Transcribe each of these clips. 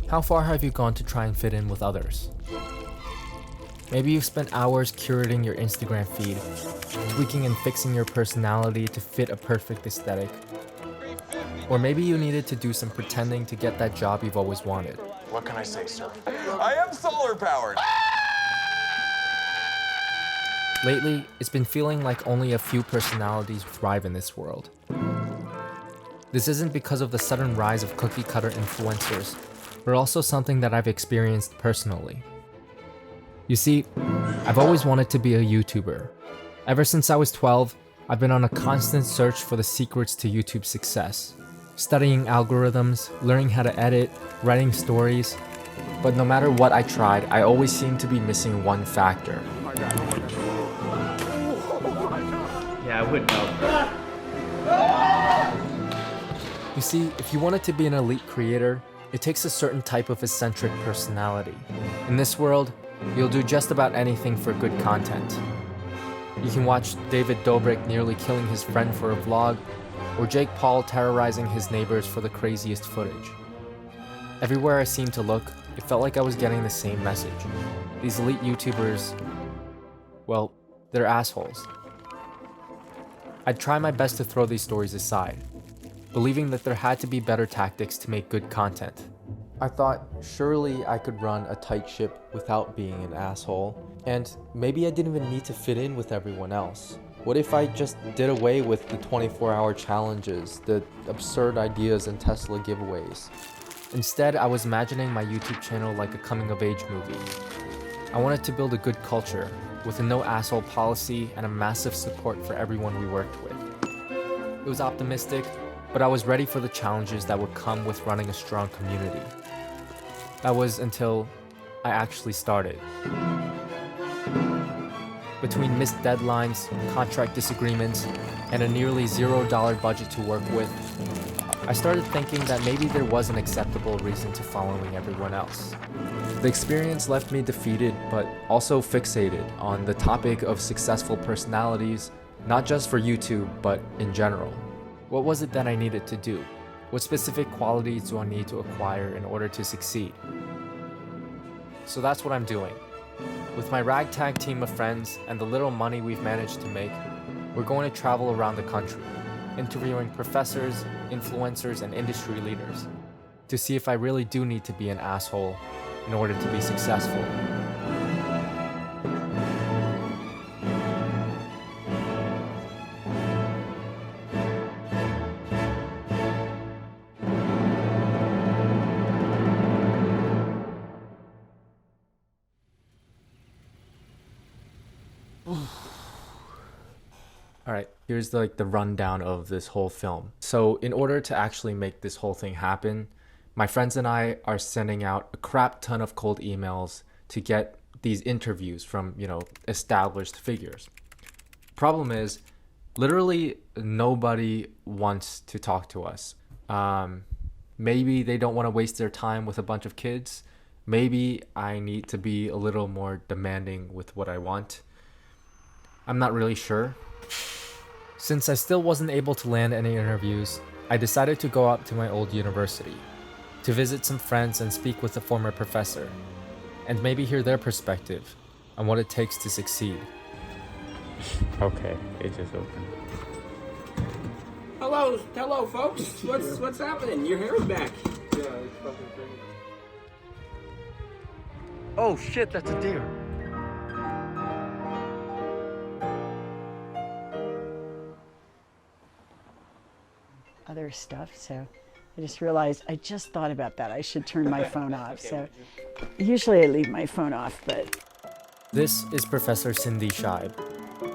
How far have you gone to try and fit in with others? Maybe you've spent hours curating your Instagram feed, tweaking and fixing your personality to fit a perfect aesthetic. Or maybe you needed to do some pretending to get that job you've always wanted. What can I say, sir? I am solar powered. Lately, it's been feeling like only a few personalities thrive in this world. This isn't because of the sudden rise of cookie-cutter influencers, but also something that I've experienced personally. You see, I've always wanted to be a YouTuber. Ever since I was 12, I've been on a constant search for the secrets to YouTube success. Studying algorithms, learning how to edit, writing stories. But no matter what I tried, I always seemed to be missing one factor. Yeah, I would know. You see, if you wanted to be an elite creator, it takes a certain type of eccentric personality. In this world, you'll do just about anything for good content. You can watch David Dobrik nearly killing his friend for a vlog, or Jake Paul terrorizing his neighbors for the craziest footage. Everywhere I seemed to look, it felt like I was getting the same message. These elite YouTubers, well, they're assholes. I'd try my best to throw these stories aside, believing that there had to be better tactics to make good content. I thought, surely I could run a tight ship without being an asshole, and maybe I didn't even need to fit in with everyone else. What if I just did away with the 24-hour challenges, the absurd ideas and Tesla giveaways? Instead, I was imagining my YouTube channel like a coming-of-age movie. I wanted to build a good culture, with a no-asshole policy and a massive support for everyone we worked with. It was optimistic, but I was ready for the challenges that would come with running a strong community. That was until I actually started. Between missed deadlines, contract disagreements, and a nearly $0 budget to work with, I started thinking that maybe there was an acceptable reason to following everyone else. The experience left me defeated, but also fixated on the topic of successful personalities, not just for YouTube, but in general. What was it that I needed to do? What specific qualities do I need to acquire in order to succeed? So that's what I'm doing. With my ragtag team of friends and the little money we've managed to make, we're going to travel around the country, interviewing professors, influencers, and industry leaders to see if I really do need to be an asshole in order to be successful. Alright, here's the rundown of this whole film. So in order to actually make this whole thing happen, my friends and I are sending out a crap ton of cold emails to get these interviews from, established figures. Problem is, literally nobody wants to talk to us. Maybe they don't want to waste their time with a bunch of kids. Maybe I need to be a little more demanding with what I want. I'm not really sure. Since I still wasn't able to land any interviews, I decided to go up to my old university to visit some friends and speak with a former professor, and maybe hear their perspective on what it takes to succeed. Okay, it just opened. Hello, folks. What's happening? Your hair is back. Yeah, it's fucking crazy. Oh shit, that's a deer. Other stuff, so I just realized I just thought about that. I should turn my phone off. So usually I leave my phone off, but This is Professor Cindy Scheib.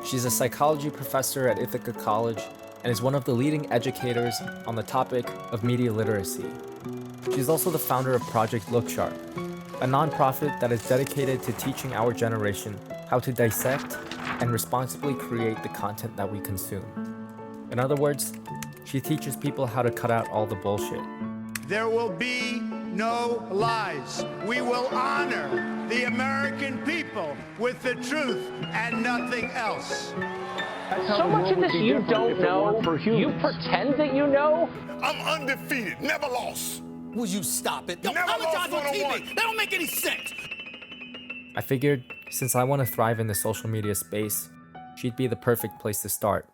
She's a psychology professor at Ithaca College and is one of the leading educators on the topic of media literacy. She's also the founder of Project Look Sharp, a nonprofit that is dedicated to teaching our generation how to dissect and responsibly create the content that we consume. In other words, she teaches people how to cut out all the bullshit. There will be no lies. We will honor the American people with the truth and nothing else. So much of this you don't know, you pretend that you know. I'm undefeated, never lost. Will you stop it? Yo, Never apologize lost on TV. 101. That don't make any sense. I figured, since I want to thrive in the social media space, she'd be the perfect place to start.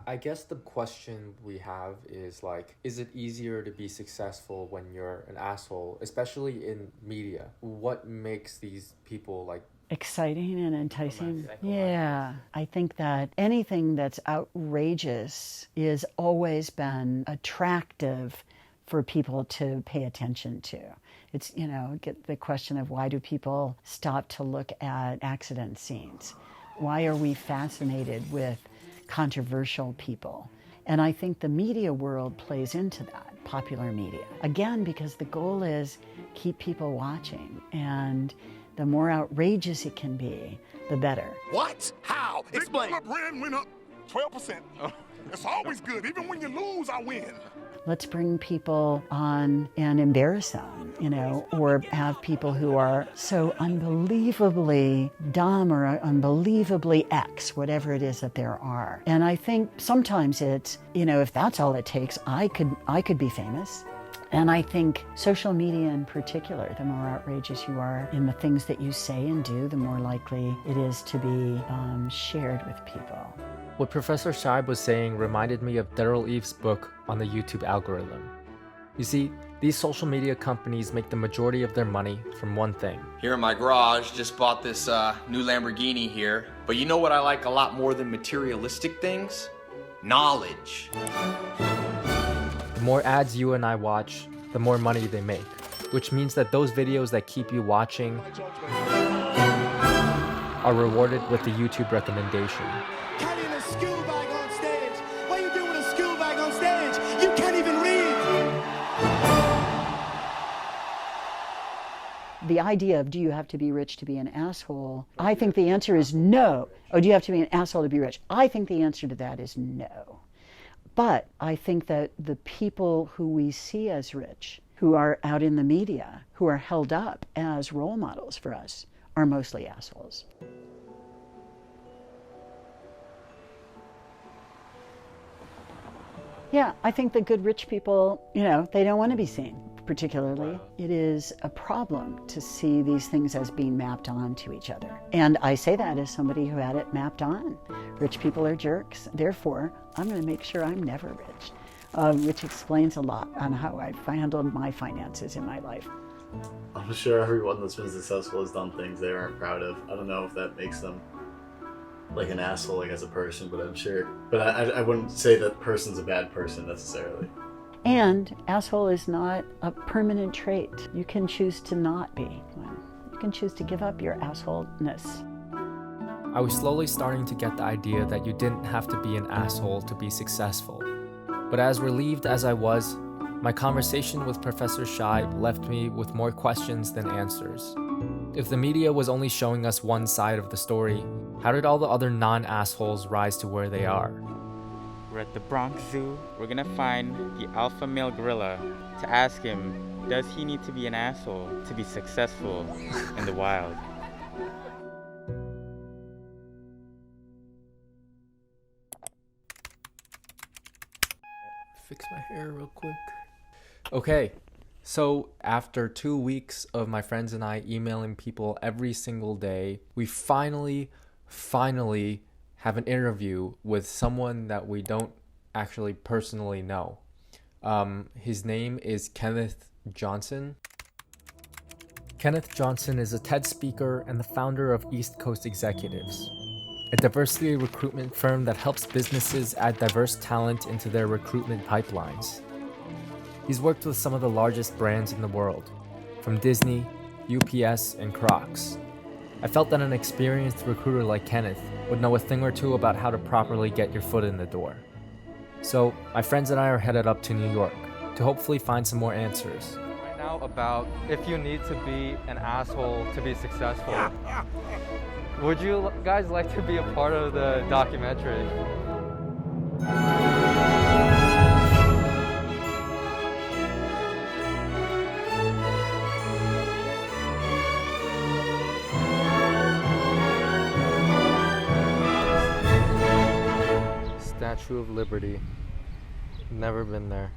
I guess the question we have is like, is it easier to be successful when you're an asshole, especially in media? What makes these people like exciting and enticing? Yeah, I think that anything that's outrageous is always been attractive for people to pay attention to. It's, get the question of why do people stop to look at accident scenes? Why are we fascinated with controversial people? And I think the media world plays into that, popular media. Again, because the goal is keep people watching, and the more outrageous it can be, the better. What? How? Explain. Big dollar brand went up 12%. It's always good. Even when you lose, I win. Let's bring people on and embarrass them, or have people who are so unbelievably dumb or unbelievably X, whatever it is that there are. And I think sometimes it's, if that's all it takes, I could be famous. And I think social media in particular, the more outrageous you are in the things that you say and do, the more likely it is to be shared with people. What Professor Scheib was saying reminded me of Daryl Eve's book on the YouTube algorithm. You see, these social media companies make the majority of their money from one thing. Here in my garage, just bought this new Lamborghini here. But you know what I like a lot more than materialistic things? Knowledge. The more ads you and I watch, the more money they make, which means that those videos that keep you watching are rewarded with the YouTube recommendation. Carrying a school bag on stage. What are you doing with a school bag on stage? You can't even read. The idea of do you have to be rich to be an asshole? I think the answer is no. Or do you have to be an asshole to be rich? I think the answer to that is no. But I think that the people who we see as rich, who are out in the media, who are held up as role models for us, are mostly assholes. Yeah, I think the good rich people, they don't want to be seen, particularly. It is a problem to see these things as being mapped onto each other. And I say that as somebody who had it mapped on. Rich people are jerks, therefore, I'm going to make sure I'm never rich, which explains a lot on how I've handled my finances in my life. I'm sure everyone that's been successful has done things they aren't proud of. I don't know if that makes them like an asshole, like as a person, but I'm sure. But I wouldn't say that person's a bad person necessarily. And asshole is not a permanent trait. You can choose to not be one. You can choose to give up your assholeness. I was slowly starting to get the idea that you didn't have to be an asshole to be successful. But as relieved as I was, my conversation with Professor Scheib left me with more questions than answers. If the media was only showing us one side of the story, how did all the other non-assholes rise to where they are? We're at the Bronx Zoo. We're gonna find the alpha male gorilla to ask him, does he need to be an asshole to be successful in the wild? Fix my hair real quick. Okay, so after 2 weeks of my friends and I emailing people every single day, we finally have an interview with someone that we don't actually personally know. His name is Kenneth Johnson. Kenneth Johnson is a TED speaker and the founder of East Coast Executives, a diversity recruitment firm that helps businesses add diverse talent into their recruitment pipelines. He's worked with some of the largest brands in the world, from Disney, UPS, and Crocs. I felt that an experienced recruiter like Kenneth would know a thing or two about how to properly get your foot in the door. So my friends and I are headed up to New York to hopefully find some more answers. Right now about if you need to be an asshole to be successful. Would you guys like to be a part of the documentary? Statue of Liberty. Never been there.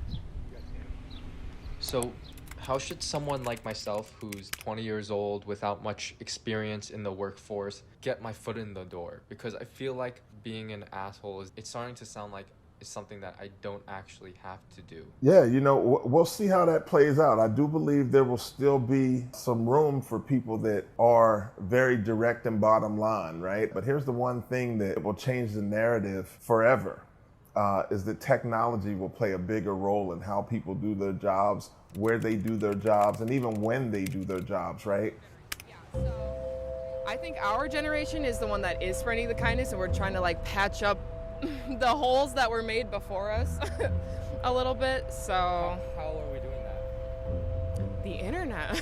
So, how should someone like myself, who's 20 years old without much experience in the workforce, get my foot in the door? Because I feel like being an asshole it's starting to sound like it's something that I don't actually have to do. Yeah, you know, we'll see how that plays out. I do believe there will still be some room for people that are very direct and bottom line, right? But here's the one thing that will change the narrative forever, is that technology will play a bigger role in how people do their jobs, where they do their jobs, and even when they do their jobs, right? I think our generation is the one that is spreading the kindness, and we're trying to like patch up the holes that were made before us a little bit. So how are we doing that? The internet.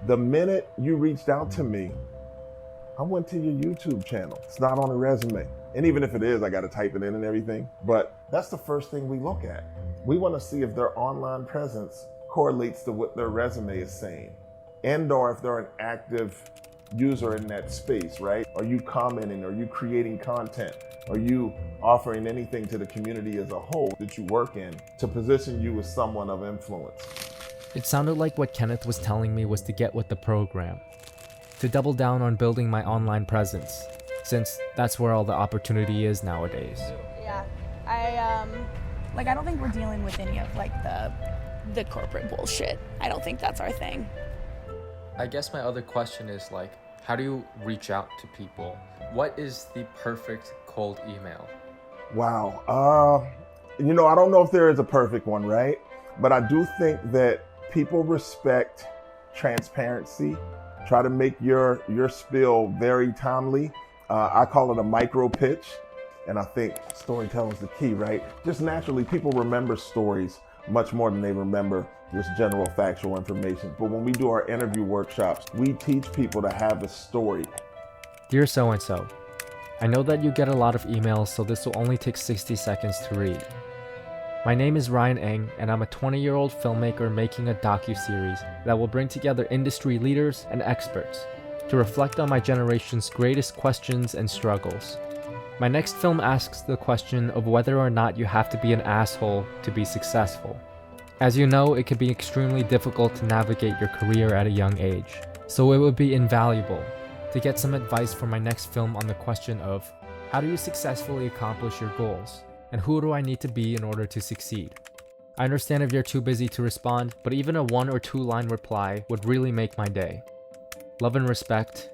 The minute you reached out to me, I went to your YouTube channel. It's not on the resume. And even if it is, I got to type it in and everything. But that's the first thing we look at. We want to see if their online presence correlates to what their resume is saying, and or if they're an active user in that space, right? Are you commenting? Are you creating content? Are you offering anything to the community as a whole that you work in to position you as someone of influence? It sounded like what Kenneth was telling me was to get with the program, to double down on building my online presence, since that's where all the opportunity is nowadays. Yeah, I don't think we're dealing with any of like the corporate bullshit. I don't think that's our thing. I guess my other question is like, how do you reach out to people? What is the perfect cold email? Wow. You know, I don't know if there is a perfect one, right? But I do think that people respect transparency. Try to make your spiel very timely. I call it a micro pitch. And I think storytelling is the key, right? Just naturally, people remember stories much more than they remember just general factual information. But when we do our interview workshops, we teach people to have a story. Dear so-and-so, I know that you get a lot of emails, so this will only take 60 seconds to read. My name is Ryan, and I'm a 20-year-old filmmaker making a docu-series that will bring together industry leaders and experts to reflect on my generation's greatest questions and struggles. My next film asks the question of whether or not you have to be an asshole to be successful. As you know, it can be extremely difficult to navigate your career at a young age, so it would be invaluable to get some advice for my next film on the question of how do you successfully accomplish your goals, and who do I need to be in order to succeed? I understand if you're too busy to respond, but even a 1 or 2 line reply would really make my day. Love and respect,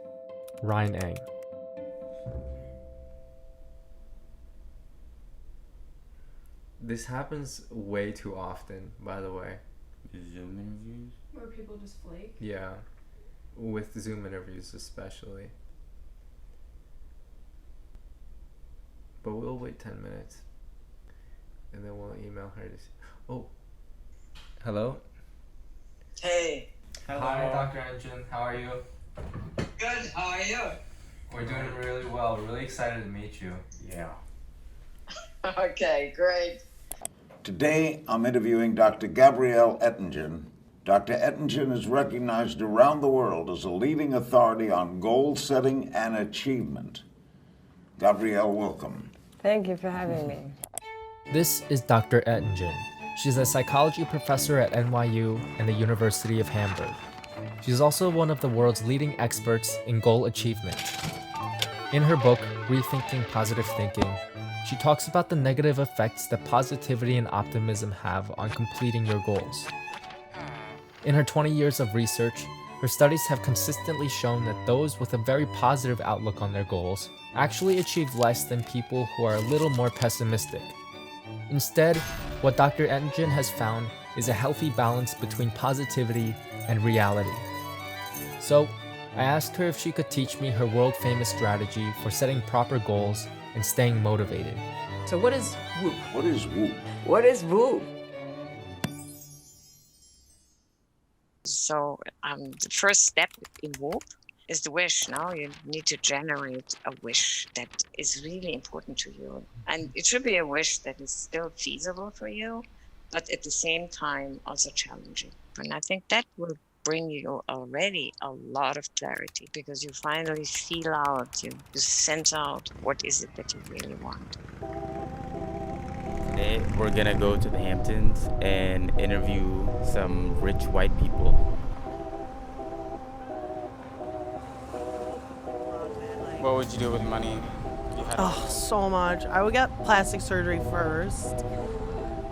Ryan. This happens way too often, by the way. Zoom interviews? Where people just flake? Yeah, with Zoom interviews especially. But we'll wait 10 minutes. And then we'll email her to see. Oh. Hello? Hey. Hello. Hi, Dr. Engine. How are you? Good. How are you? We're doing really well. We're really excited to meet you. Yeah. Okay, great. Today, I'm interviewing Dr. Gabrielle Ettingen. Dr. Ettingen is recognized around the world as a leading authority on goal setting and achievement. Gabrielle, welcome. Thank you for having me. This is Dr. Ettingen. She's a psychology professor at NYU and the University of Hamburg. She's also one of the world's leading experts in goal achievement. In her book, Rethinking Positive Thinking, she talks about the negative effects that positivity and optimism have on completing your goals. In her 20 years of research, her studies have consistently shown that those with a very positive outlook on their goals actually achieve less than people who are a little more pessimistic. Instead, what Dr. Ettingen has found is a healthy balance between positivity and reality. So, I asked her if she could teach me her world-famous strategy for setting proper goals and staying motivated. So what is WHOOP? What is WHOOP? What is WHOOP? So the first step in WHOOP is the wish. Now you need to generate a wish that is really important to you. And it should be a wish that is still feasible for you, but at the same time also challenging. And I think that will bring you already a lot of clarity, because you finally feel out, you sense out what is it that you really want. Today we're gonna go to the Hamptons and interview some rich white people. What would you do with money? Oh, so much. I would get plastic surgery first.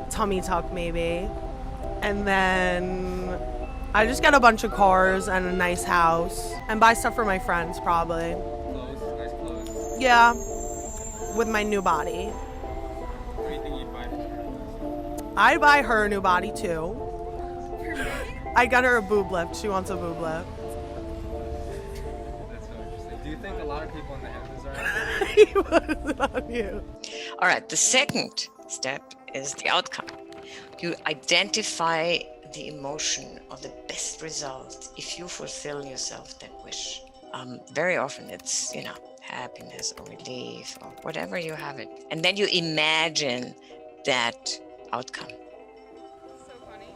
Tummy tuck maybe. And then I just get a bunch of cars and a nice house and buy stuff for my friends probably. Clothes, nice clothes. Yeah, with my new body. What do you think you'd buy for her? I'd buy her a new body too. I got her a boob lift. She wants a boob lift. That's so interesting. Do you think a lot of people in the Hamptons are What is it on you? All right, the second step is the outcome. You identify the emotion or the best result if you fulfill yourself that wish. Very often it's, happiness or relief or whatever you have it. And then you imagine that outcome. So funny.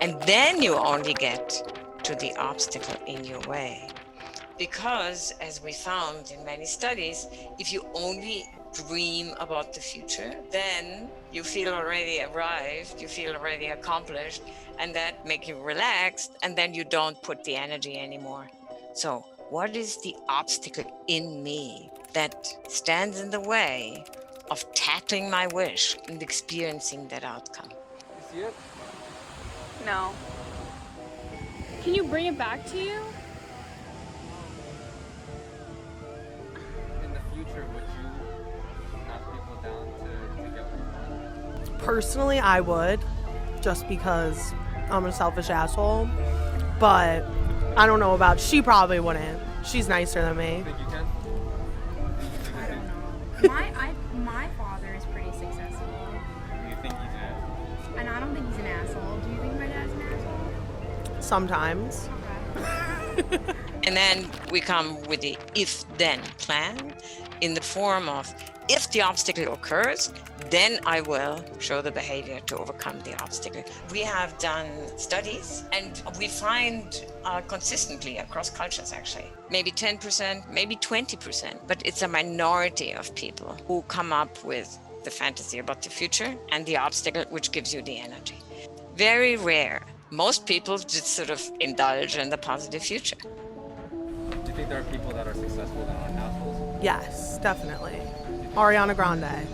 And then you only get to the obstacle in your way. Because, as we found in many studies, if you only dream about the future, then you feel already arrived, you feel already accomplished, and that makes you relaxed, and then you don't put the energy anymore. So, what is the obstacle in me that stands in the way of tackling my wish and experiencing that outcome? You see it? No. Can you bring it back to you? In the future, would you knock people down to get what you want? Personally, I would, just because I'm a selfish asshole. But I don't know about, she probably wouldn't. She's nicer than me. You think you can? I don't know. My father is pretty successful. You think he's an asshole? And I don't think he's an asshole. Do you think my dad's an asshole? Sometimes. Okay. And then we come with the if-then plan in the form of, if the obstacle occurs, then I will show the behavior to overcome the obstacle. We have done studies and we find consistently across cultures actually, maybe 10%, maybe 20%, but it's a minority of people who come up with the fantasy about the future and the obstacle which gives you the energy. Very rare. Most people just sort of indulge in the positive future. Do you think there are people that are successful that aren't assholes? Yes, definitely. Ariana Grande.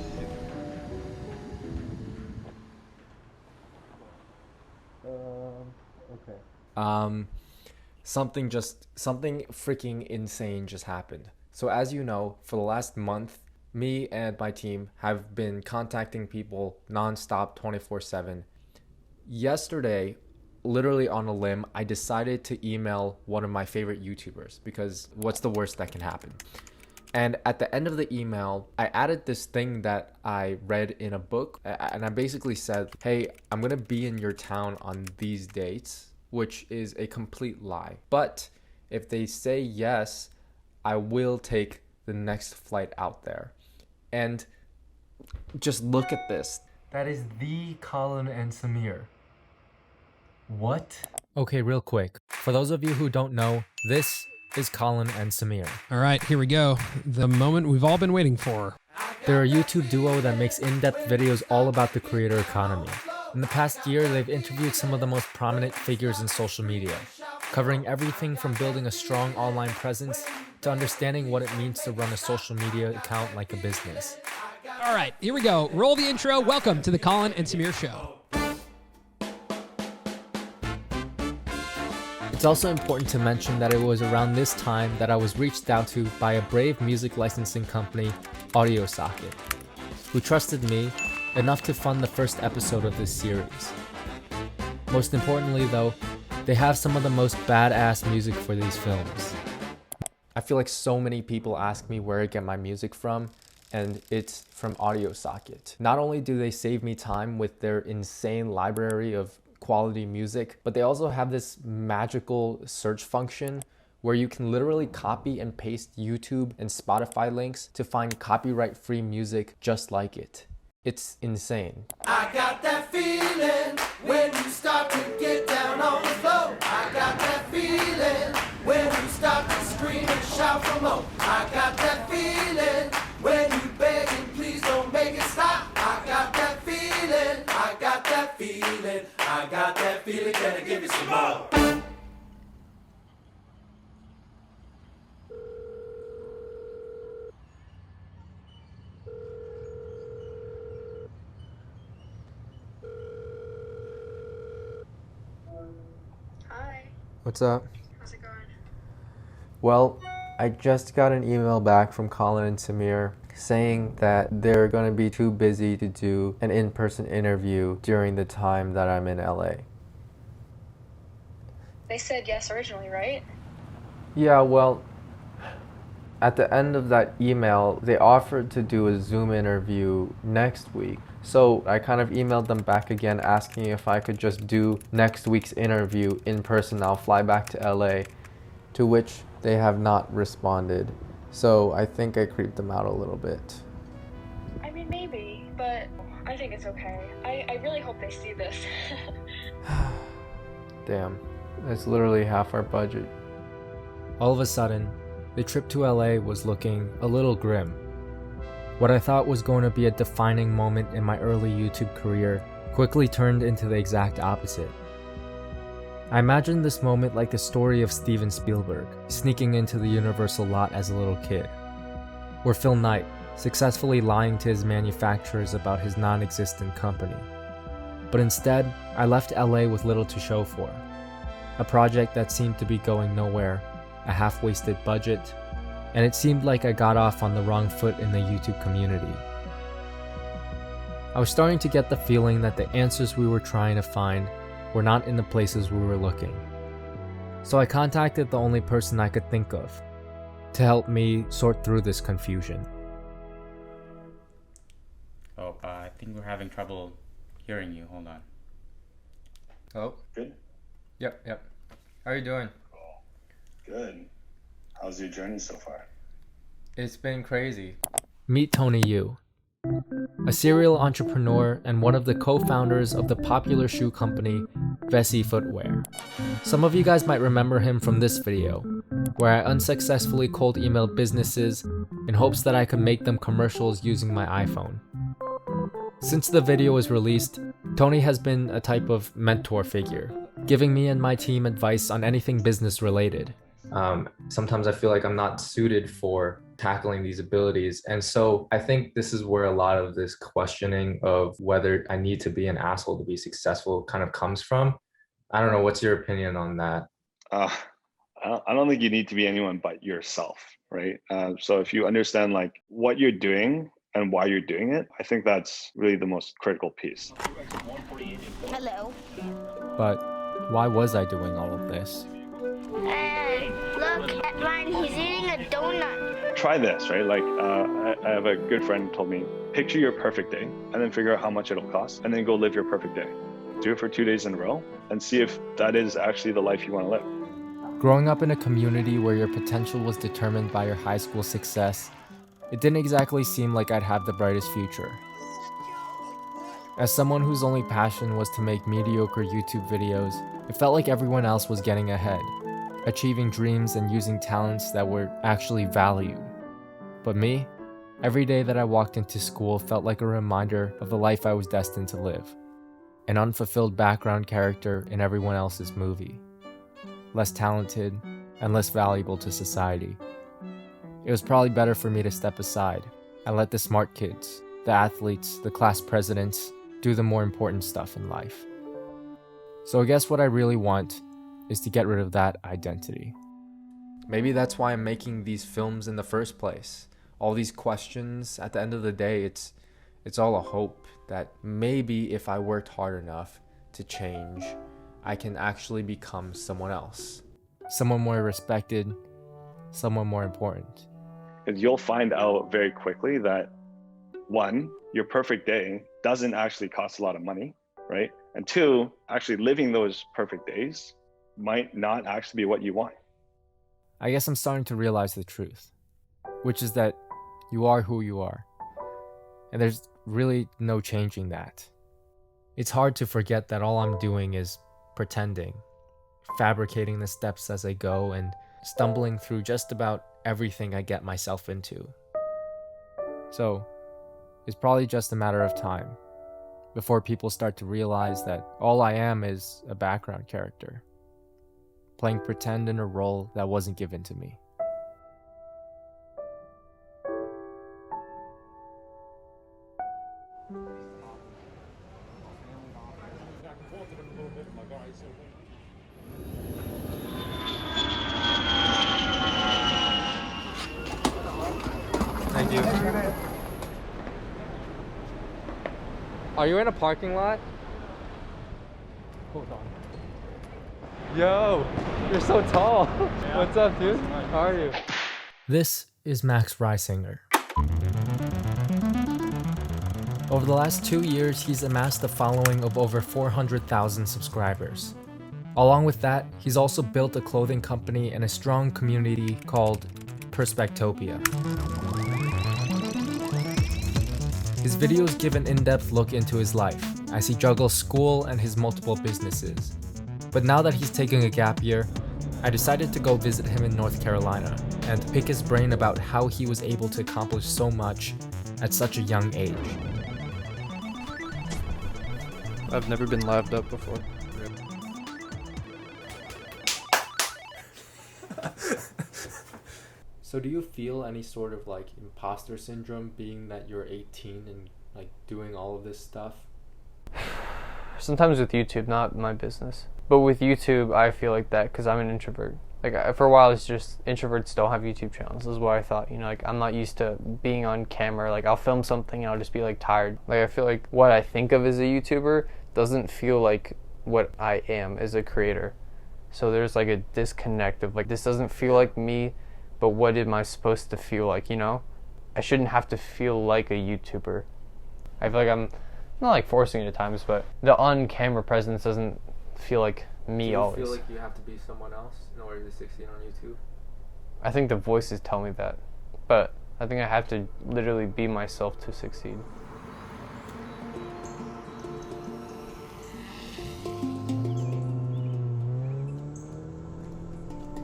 Something freaking insane just happened. So as you know, for the last month, me and my team have been contacting people nonstop 24/7. Yesterday, literally on a limb, I decided to email one of my favorite YouTubers because what's the worst that can happen? And at the end of the email, I added this thing that I read in a book, and I basically said, hey, I'm gonna be in your town on these dates, which is a complete lie. But if they say yes, I will take the next flight out there. And just look at this. That is the Colin and Samir. What? Okay, real quick. For those of you who don't know, this is Colin and Samir. All right, here we go. The moment we've all been waiting for. They're a YouTube duo that makes in-depth videos all about the creator economy. In the past year, they've interviewed some of the most prominent figures in social media, covering everything from building a strong online presence to understanding what it means to run a social media account like a business. All right, here we go. Roll the intro. Welcome to the Colin and Samir Show. It's also important to mention that it was around this time that I was reached out to by a brave music licensing company, Audio Socket, who trusted me enough to fund the first episode of this series. Most importantly though, they have some of the most badass music for these films. I feel like so many people ask me where I get my music from, and it's from Audio Socket. Not only do they save me time with their insane library of quality music, but they also have this magical search function where you can literally copy and paste YouTube and Spotify links to find copyright-free music just like it. It's insane. I got that feeling when you start to get down on the floor. I got that feeling when you start to shout for more. I got that feeling when you begging, please don't make it stop. I got that feeling, I got that feeling, I got that feeling, can I give you some more? What's up? How's it going? Well, I just got an email back from Colin and Samir saying that they're going to be too busy to do an in-person interview during the time that I'm in LA. They said yes originally, right? Yeah, well, at the end of that email, they offered to do a Zoom interview next week. So I kind of emailed them back again asking if I could just do next week's interview in person. I'll fly back to LA, to which they have not responded. So I think I creeped them out a little bit. I mean, maybe, but I think it's okay. I really hope they see this. Damn, it's literally half our budget. All of a sudden, the trip to LA was looking a little grim. What I thought was going to be a defining moment in my early YouTube career quickly turned into the exact opposite. I imagined this moment like the story of Steven Spielberg sneaking into the Universal lot as a little kid, or Phil Knight successfully lying to his manufacturers about his non-existent company. But instead, I left LA with little to show for. A project that seemed to be going nowhere, a half-wasted budget, and it seemed like I got off on the wrong foot in the YouTube community. I was starting to get the feeling that the answers we were trying to find were not in the places we were looking. So I contacted the only person I could think of to help me sort through this confusion. Oh, I think we're having trouble hearing you. Hold on. Oh? Good? Yep. How are you doing? Good. How's your journey so far? It's been crazy. Meet Tony Yu, a serial entrepreneur and one of the co-founders of the popular shoe company Vessi Footwear. Some of you guys might remember him from this video, where I unsuccessfully cold emailed businesses in hopes that I could make them commercials using my iPhone. Since the video was released, Tony has been a type of mentor figure, giving me and my team advice on anything business related. Sometimes I feel like I'm not suited for tackling these abilities. And so I think this is where a lot of this questioning of whether I need to be an asshole to be successful kind of comes from. I don't know, what's your opinion on that? I don't think you need to be anyone but yourself, right? So if you understand like what you're doing and why you're doing it, I think that's really the most critical piece. Hello. But why was I doing all of this? Look at Ryan, he's eating a donut. Try this, right? Like I have a good friend who told me, picture your perfect day and then figure out how much it'll cost and then go live your perfect day. Do it for 2 days in a row and see if that is actually the life you want to live. Growing up in a community where your potential was determined by your high school success, it didn't exactly seem like I'd have the brightest future. As someone whose only passion was to make mediocre YouTube videos, it felt like everyone else was getting ahead, achieving dreams and using talents that were actually valued. But me, every day that I walked into school felt like a reminder of the life I was destined to live. An unfulfilled background character in everyone else's movie. Less talented and less valuable to society. It was probably better for me to step aside and let the smart kids, the athletes, the class presidents do the more important stuff in life. So I guess what I really want is to get rid of that identity. Maybe that's why I'm making these films in the first place. All these questions, at the end of the day, it's all a hope that maybe if I worked hard enough to change, I can actually become someone else. Someone more respected, someone more important. And you'll find out very quickly that, one, your perfect day doesn't actually cost a lot of money, right? And two, actually living those perfect days might not actually be what you want. I guess I'm starting to realize the truth, which is that you are who you are. And there's really no changing that. It's hard to forget that all I'm doing is pretending, fabricating the steps as I go, and stumbling through just about everything I get myself into. So, it's probably just a matter of time before people start to realize that all I am is a background character, playing pretend in a role that wasn't given to me. Thank you. Are you in a parking lot? Hold on. Yo, you're so tall. What's up, dude? How are you? This is Max Reisinger. Over the last 2 years, he's amassed a following of over 400,000 subscribers. Along with that, he's also built a clothing company and a strong community called Perspectopia. His videos give an in-depth look into his life as he juggles school and his multiple businesses. But now that he's taking a gap year, I decided to go visit him in North Carolina and pick his brain about how he was able to accomplish so much at such a young age. I've never been laughed up before. So do you feel any sort of like imposter syndrome being that you're 18 and like doing all of this stuff? Sometimes with YouTube, not my business. But with YouTube, I feel like that because I'm an introvert. Like for a while, it's just introverts don't have YouTube channels. This is what I thought, you know, like I'm not used to being on camera. Like I'll film something and I'll just be like tired. Like I feel like what I think of as a YouTuber doesn't feel like what I am as a creator. So there's like a disconnect of like, this doesn't feel like me, but what am I supposed to feel like, you know? I shouldn't have to feel like a YouTuber. I feel like I'm not like forcing it at times, but the on-camera presence doesn't feel like me always. Do you feel like you have to be someone else in order to succeed on YouTube? I think the voices tell me that, but I think I have to literally be myself to succeed.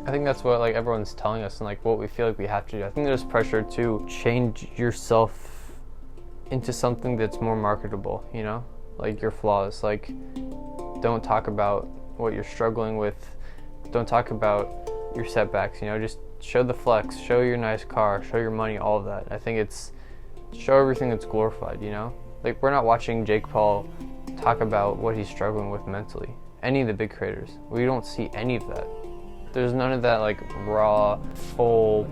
I think that's what like everyone's telling us and like what we feel like we have to do. I think there's pressure to change yourself into something that's more marketable, you know? Like your flaws. Like don't talk about what you're struggling with. Don't talk about your setbacks, you know? Just show the flex, show your nice car, show your money, all of that. I think it's show everything that's glorified, you know? Like we're not watching Jake Paul talk about what he's struggling with mentally. Any of the big creators. We don't see any of that. There's none of that like raw, full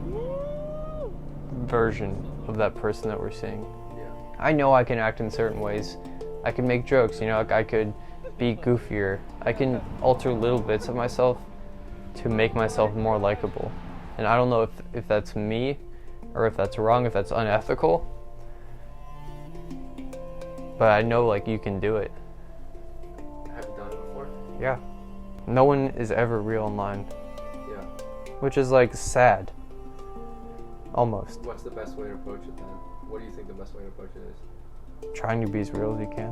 version of that person that we're seeing. Yeah. I know I can act in certain ways. I can make jokes, you know, like I could be goofier. I can alter little bits of myself to make myself more likable. And I don't know if that's me or if that's wrong, if that's unethical. But I know like you can do it. Have you done it before? Yeah. No one is ever real online. Which is like sad. Almost. What's the best way to approach it then? What do you think the best way to approach it is? Trying to be as real as you can.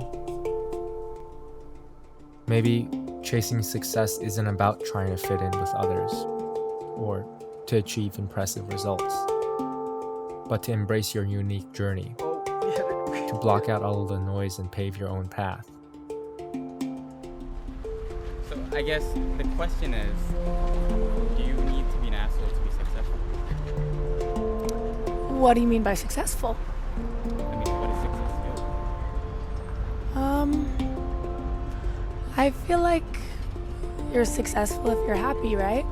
Maybe chasing success isn't about trying to fit in with others or to achieve impressive results, but to embrace your unique journey, to block out all of the noise and pave your own path. So I guess the question is, do you need to be an asshole to be successful? What do you mean by successful? I mean, what is success to you? I feel like you're successful if you're happy, right?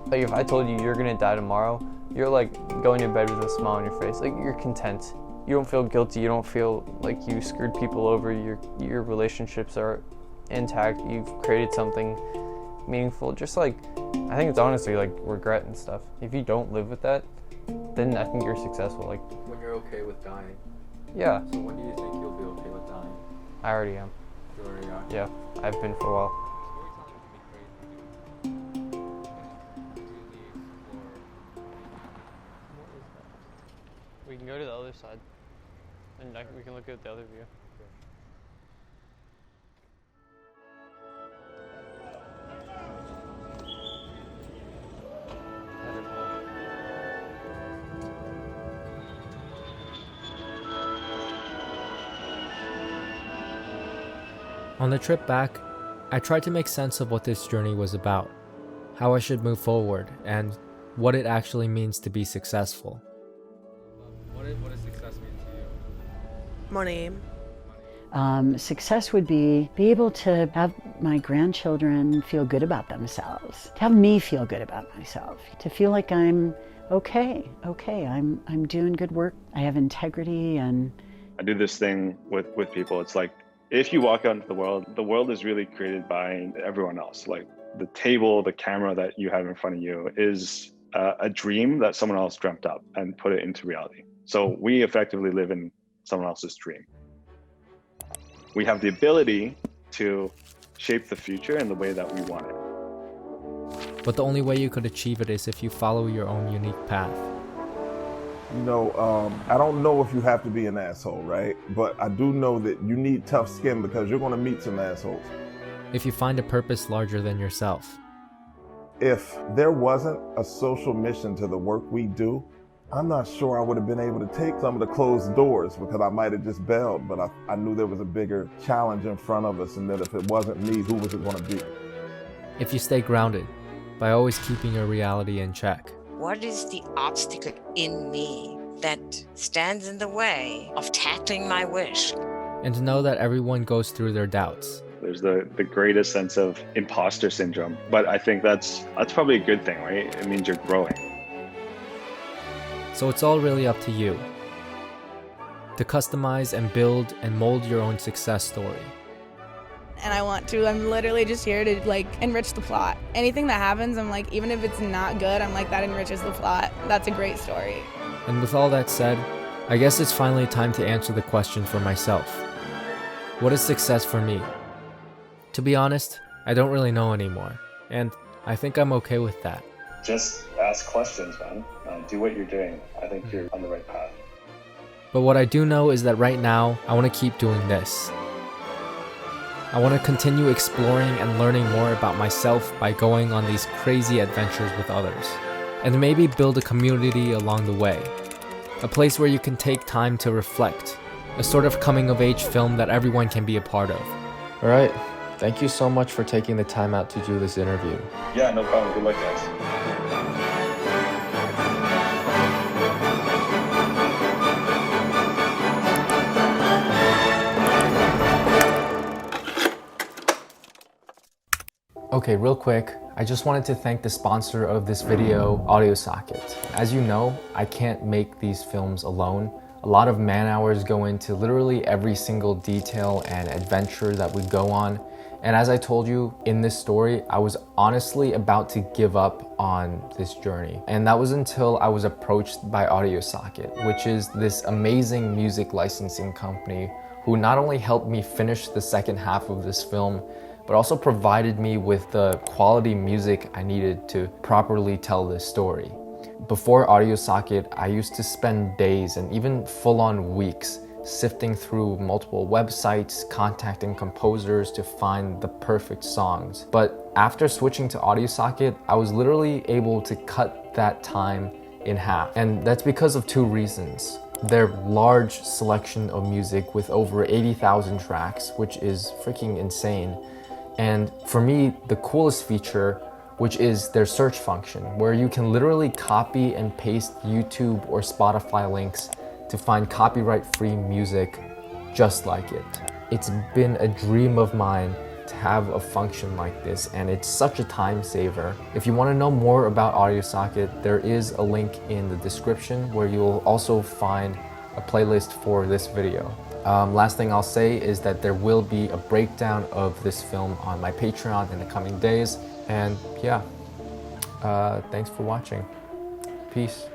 Like if I told you you're gonna die tomorrow, you're like going to bed with a smile on your face. Like you're content. You don't feel guilty. You don't feel like you screwed people over. Your relationships are intact. You've created something meaningful. Just like, I think it's honestly like regret and stuff. If you don't live with that, then I think you're successful. Like when you're okay with dying. Yeah. So when do you think you'll be okay with dying? I already am. You already are? Yeah, I've been for a while. We can go to the other side, and we can look at the other view. On the trip back, I tried to make sense of what this journey was about, how I should move forward, and what it actually means to be successful. What does success mean to you? Money. Success would be able to have my grandchildren feel good about themselves, to have me feel good about myself, to feel like I'm okay, I'm doing good work, I have integrity. And I do this thing with people. It's like, if you walk out into the world is really created by everyone else. Like the table, the camera that you have in front of you is a dream that someone else dreamt up and put it into reality. So we effectively live in someone else's dream. We have the ability to shape the future in the way that we want it. But the only way you could achieve it is if you follow your own unique path. You know, I don't know if you have to be an asshole, right? But I do know that you need tough skin because you're going to meet some assholes. If you find a purpose larger than yourself. If there wasn't a social mission to the work we do, I'm not sure I would have been able to take some of the closed doors because I might have just bailed, but I knew there was a bigger challenge in front of us, and that if it wasn't me, who was it going to be? If you stay grounded, by always keeping your reality in check. What is the obstacle in me that stands in the way of tackling my wish? And to know that everyone goes through their doubts. There's the greatest sense of imposter syndrome, but I think that's probably a good thing, right? It means you're growing. So it's all really up to you to customize and build and mold your own success story. And I'm literally just here to like enrich the plot. Anything that happens, I'm like, even if it's not good, I'm like, that enriches the plot. That's a great story. And with all that said, I guess it's finally time to answer the question for myself. What is success for me? To be honest, I don't really know anymore, and I think I'm okay with that. Just ask questions, man. Do what you're doing. I think you're on the right path. But what I do know is that right now, I want to keep doing this. I want to continue exploring and learning more about myself by going on these crazy adventures with others. And maybe build a community along the way. A place where you can take time to reflect. A sort of coming-of-age film that everyone can be a part of. Alright, thank you so much for taking the time out to do this interview. Yeah, no problem. Good luck, guys. Okay, real quick, I just wanted to thank the sponsor of this video, Audio Socket. As you know, I can't make these films alone. A lot of man hours go into literally every single detail and adventure that we go on. And as I told you in this story, I was honestly about to give up on this journey. And that was until I was approached by Audio Socket, which is this amazing music licensing company who not only helped me finish the second half of this film, but also provided me with the quality music I needed to properly tell this story. Before Audio Socket, I used to spend days and even full-on weeks sifting through multiple websites, contacting composers to find the perfect songs. But after switching to Audio Socket, I was literally able to cut that time in half. And that's because of two reasons. Their large selection of music with over 80,000 tracks, which is freaking insane. And for me, the coolest feature, which is their search function, where you can literally copy and paste YouTube or Spotify links to find copyright-free music just like it. It's been a dream of mine to have a function like this, and it's such a time saver. If you want to know more about Audio Socket, there is a link in the description where you'll also find a playlist for this video. Last thing I'll say is that there will be a breakdown of this film on my Patreon in the coming days. And yeah, thanks for watching. Peace.